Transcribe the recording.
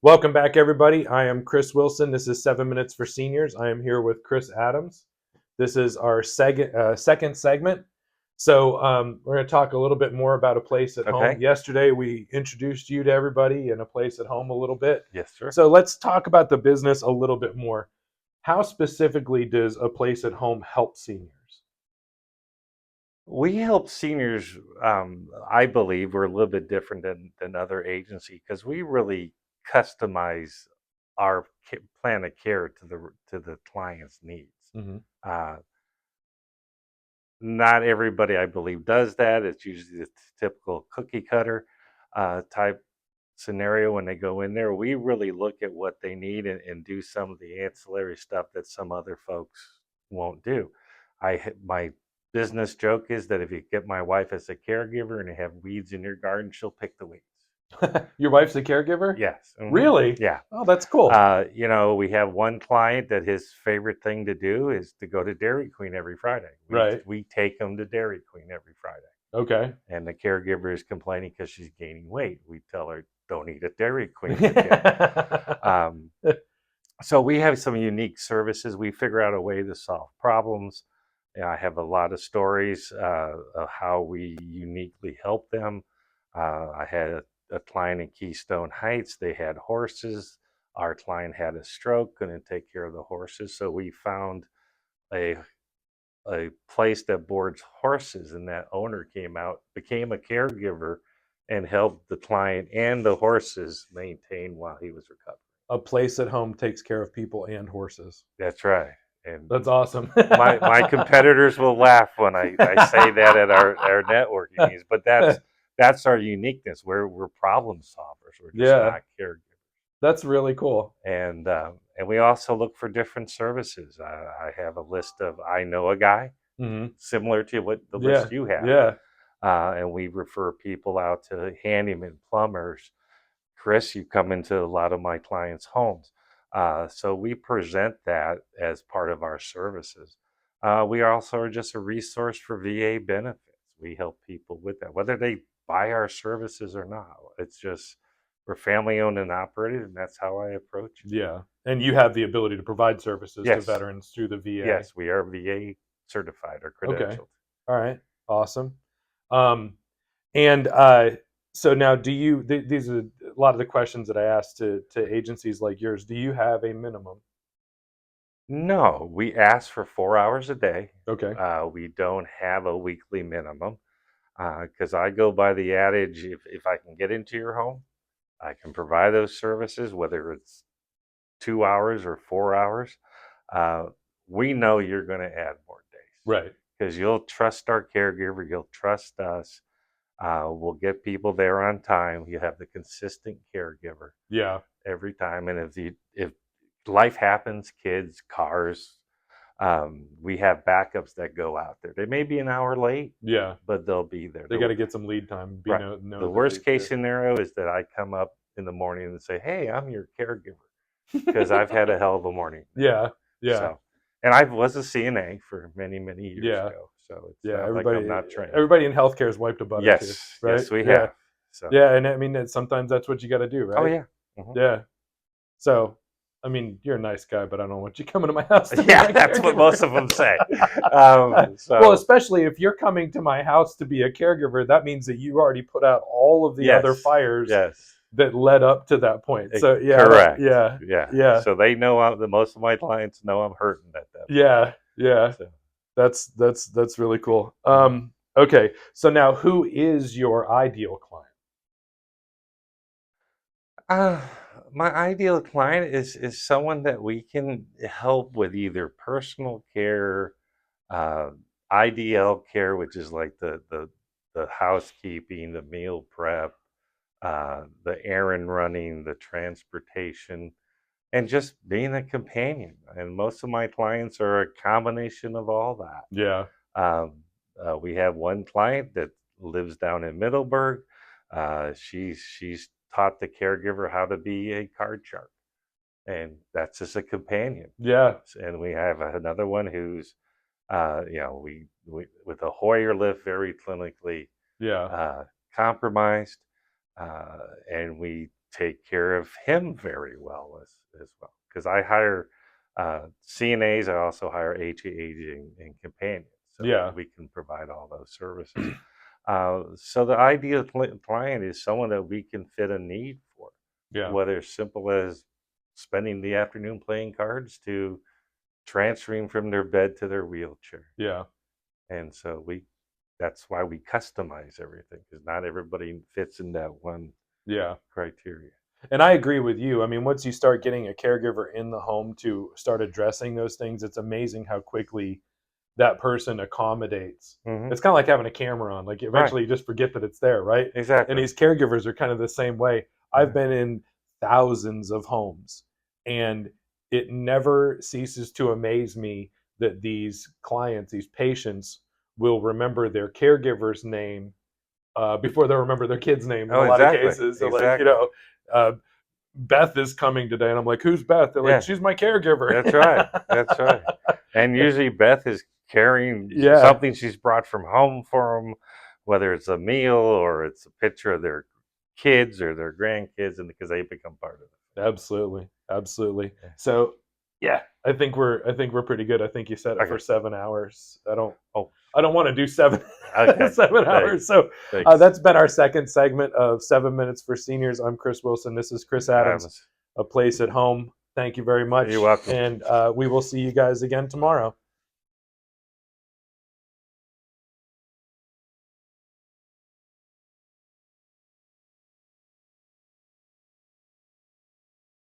Welcome back, everybody. I am Chris Wilson. This is 7 Minutes for Seniors. I am here with Chris Adams. This is our second segment. So we're going to talk a little bit more about a place at home. Okay. Yesterday, we introduced you to everybody in a place at home a little bit. Yes, sir. So let's talk about the business a little bit more. How specifically does a place at home help seniors? We help seniors. I believe we're a little bit different than other agencies because we really customize our plan of care to the client's needs. Mm-hmm. Uh, Not everybody, I believe, does that. It's usually the typical cookie cutter type scenario when they go in there. We really look at what they need and do some of the ancillary stuff that some other folks won't do. My business joke is that if you get my wife as a caregiver and you have weeds in your garden, she'll pick the weeds. Your wife's a caregiver? Yes. Mm-hmm. Really? Yeah. Oh, that's cool. We have one client that his favorite thing to do is to go to Dairy Queen every Friday. Right. We take him to Dairy Queen every Friday. Okay. And the caregiver is complaining because she's gaining weight. We tell her, don't eat at Dairy Queen. So we have some unique services. We figure out a way to solve problems. I have a lot of stories of how we uniquely help them. I had a client in Keystone Heights. They had horses. Our client had a stroke, couldn't take care of the horses. So we found a place that boards horses, and that owner came out, became a caregiver, and helped the client and the horses maintain while he was recovering. A place at home takes care of people and horses. That's right. And That's awesome. my competitors will laugh when I say that at our networking meetings, but that's our uniqueness. We're problem solvers. We're just not caregivers. That's really cool. And we also look for different services. I have a list of I know a guy, similar to what the list you have. Yeah. And we refer people out to handymen, plumbers. Chris, you come into a lot of my clients' homes. So we present that as part of our services. We also are just a resource for VA benefits. We help people with that, whether they buy our services or not. It's just we're family owned and operated, and that's how I approach it. Yeah. And you have the ability to provide services to veterans through the VA. Yes, we are VA certified or credentialed. Okay. All right. Awesome. So now these are a lot of the questions that I asked to agencies like yours. Do you have a minimum? No, we ask for 4 hours a day. Okay. We don't have a weekly minimum because I go by the adage, if I can get into your home, I can provide those services, whether it's 2 hours or 4 hours. We know you're going to add more days. Right. Because you'll trust our caregiver, you'll trust us. We'll get people there on time. You have the consistent caregiver. Yeah. Every time. And if life happens, kids, cars, we have backups that go out there. They may be an hour late. Yeah. But they'll be there. They got to get some lead time. Right. The worst case scenario is that I come up in the morning and say, hey, I'm your caregiver. Because I've had a hell of a morning. Yeah. Yeah. So, and I was a CNA for many, many years ago. So it's not like I'm not trained. Everybody in healthcare has wiped a butt. Yes, right? Yes, we have. So. Yeah, and I mean, sometimes that's what you got to do, right? Oh yeah. Yeah. So, I mean, you're a nice guy, but I don't want you coming to my house. Yeah, that's what most of them say. Well, especially if you're coming to my house to be a caregiver, that means that you already put out all of the other fires. Yes. That led up to that point. So yeah, correct. Yeah. So they know that most of my clients know I'm hurting at that point. Yeah. So. That's really cool. Okay, so now who is your ideal client? My ideal client is someone that we can help with either personal care, IDL care, which is like the housekeeping, the meal prep, the errand running, the transportation, and just being a companion. And most of my clients are a combination of all that. Yeah. We have one client that lives down in Middleburg. She's taught the caregiver how to be a card shark, and that's just a companion. Yeah. And we have another one who's, we with a Hoyer lift, very clinically compromised. And we take care of him very well as well. Because I hire CNAs, I also hire HHAs and companions, so Yeah. we can provide all those services. So the ideal client is someone that we can fit a need for, Yeah. whether it's simple as spending the afternoon playing cards to transferring from their bed to their wheelchair. Yeah. And so that's why we customize everything, because not everybody fits in that one Yeah. criteria. And I agree with you. I mean, once you start getting a caregiver in the home to start addressing those things, it's amazing how quickly that person accommodates. Hmm. It's kind of like having a camera on. Like Right. eventually you just forget that it's there, right? And Exactly. these caregivers are kind of the same way. I've been in thousands of homes, and it never ceases to amaze me that these clients, these patients, will remember their caregiver's name before they remember their kid's name in a Oh, lot of exactly. cases. So, like, Exactly. uh, Beth is coming today, and I'm like, "Who's Beth?" They're like, Yeah. "She's my caregiver." That's right. That's right. And usually Beth is carrying Yeah, something she's brought from home for them, whether it's a meal or it's a picture of their kids or their grandkids, and because they become part of it. absolutely, absolutely. Yeah. So, yeah, I think we're pretty good. I think you said it for Okay. 7 hours. Oh, I don't want to do seven okay. 7 hours. So Thanks. that's been our second segment of 7 minutes for seniors. I'm Chris Wilson. This is Chris Adams, a place at home. Thank you very much, You're welcome. and we will see you guys again tomorrow.